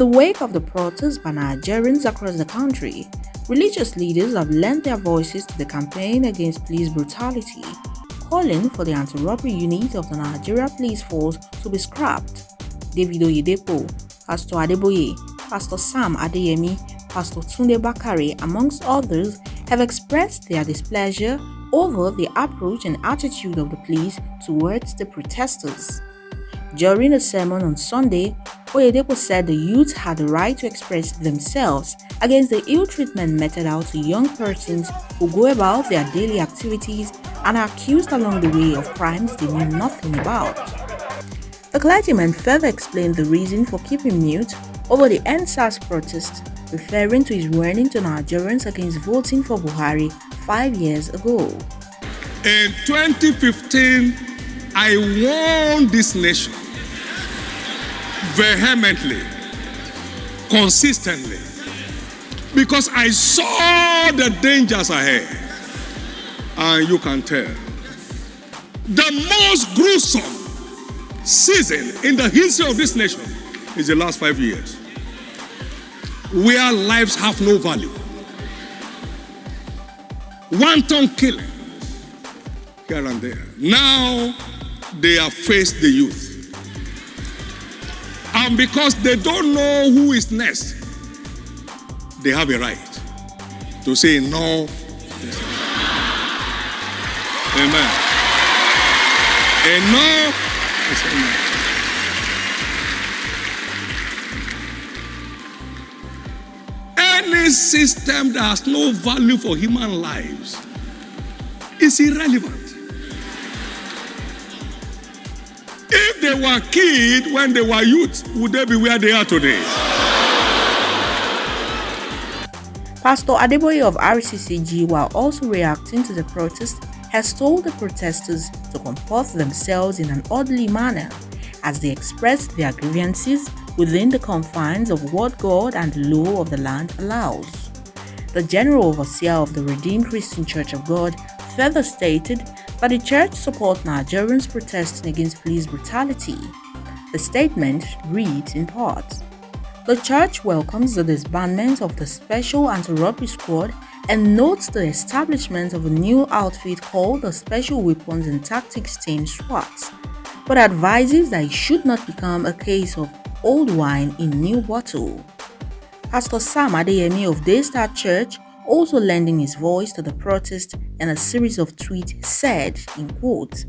the wake of the protests by Nigerians across the country, religious leaders have lent their voices to the campaign against police brutality, calling for the anti-robbery unit of the Nigeria Police Force to be scrapped. David Oyedepo, Pastor Adeboye, Pastor Sam Adeyemi, Pastor Tunde Bakare, amongst others, have expressed their displeasure over the approach and attitude of the police towards the protesters. During a sermon on Sunday, Oyedepo said the youth had the right to express themselves against the ill treatment meted out to young persons who go about their daily activities and are accused along the way of crimes they knew nothing about. The clergyman further explained the reason for keeping mute over the NSAS protest, referring to his warning to Nigerians against voting for Buhari 5 years ago. In 2015, I warned this nation vehemently, consistently, because I saw the dangers ahead. And you can tell, the most gruesome season in the history of this nation is the last 5 years, where lives have no value. Wanton killing here and there. Now they have faced the youth. And because they don't know who is next, they have a right to say no. Amen. Enough is enough. Any system that has no value for human lives is irrelevant. If they were kids when they were youth, would they be where they are today? Pastor Adeboye of RCCG, while also reacting to the protest, has told the protesters to comport themselves in an orderly manner as they express their grievances within the confines of what God and the law of the land allows. The General Overseer of the Redeemed Christian Church of God further stated that the church supports Nigerians protesting against police brutality. The statement reads in part, "The church welcomes the disbandment of the Special Anti-Robbery Squad and notes the establishment of a new outfit called the Special Weapons and Tactics Team SWAT, but advises that it should not become a case of old wine in new bottle." Pastor Sam Adeyemi of Daystar Church, also lending his voice to the protest in a series of tweets, said, in quotes,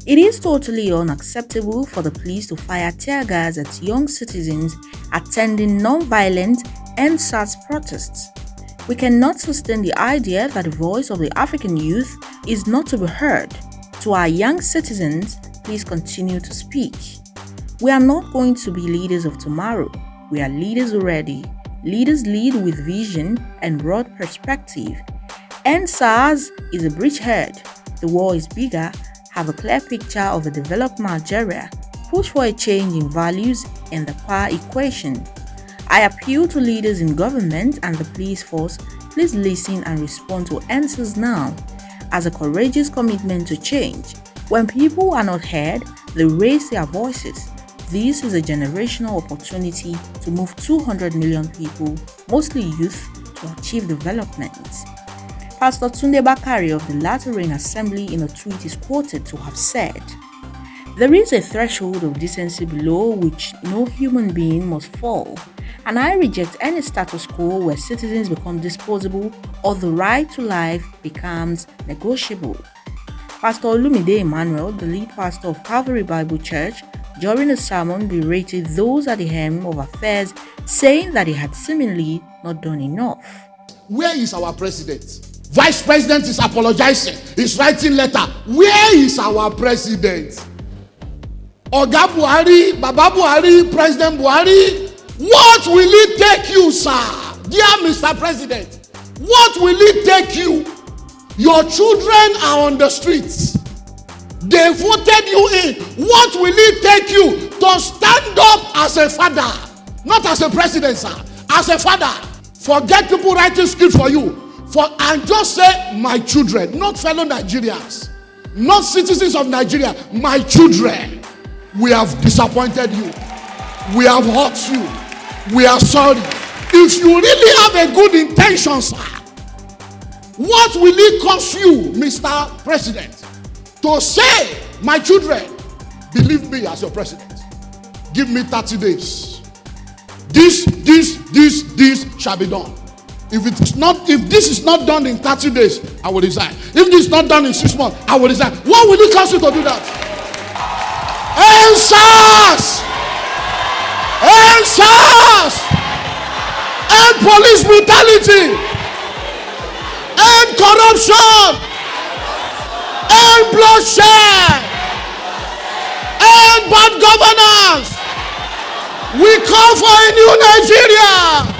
"It is totally unacceptable for the police to fire tear gas at young citizens attending non-violent NSAS protests. We cannot sustain the idea that the voice of the African youth is not to be heard. To our young citizens, please continue to speak. We are not going to be leaders of tomorrow. We are leaders already. Leaders lead with vision and broad perspective. NSAS is a bridgehead. The war is bigger. Have a clear picture of a developed Nigeria. Push for a change in values and the power equation. I appeal to leaders in government and the police force, please listen and respond to NSAS now as a courageous commitment to change. When people are not heard, they raise their voices. This is a generational opportunity to move 200 million people, mostly youth, to achieve development." Pastor Tunde Bakare of the Latter Rain Assembly in a tweet is quoted to have said, "There is a threshold of decency below which no human being must fall, and I reject any status quo where citizens become disposable or the right to life becomes negotiable." Pastor Olumide Emmanuel, the lead pastor of Calvary Bible Church, during a sermon berated those at the helm of affairs, saying that he had seemingly not done enough. Where is our president? Vice President is apologizing. He's writing letter. Where is our president? Oga Buhari, Baba Buhari, President Buhari, what will it take you, sir? Dear Mr. President, what will it take you? Your children are on the streets. They voted you in. What will it take you to stand up as a father? Not as a president, sir. As a father. Forget people writing script for you. And just say, my children, not fellow Nigerians, not citizens of Nigeria, my children. We have disappointed you. We have hurt you. We are sorry. If you really have a good intention, sir, what will it cost you, Mr. President, to say, my children, believe me as your president. Give me 30 days. This shall be done. If this is not done in 30 days, I will resign. If this is not done in 6 months, I will resign. What will it cost you to do that? Answers! Answers! And police brutality! And corruption! And bloodshed! And bad governance! We call for a new Nigeria!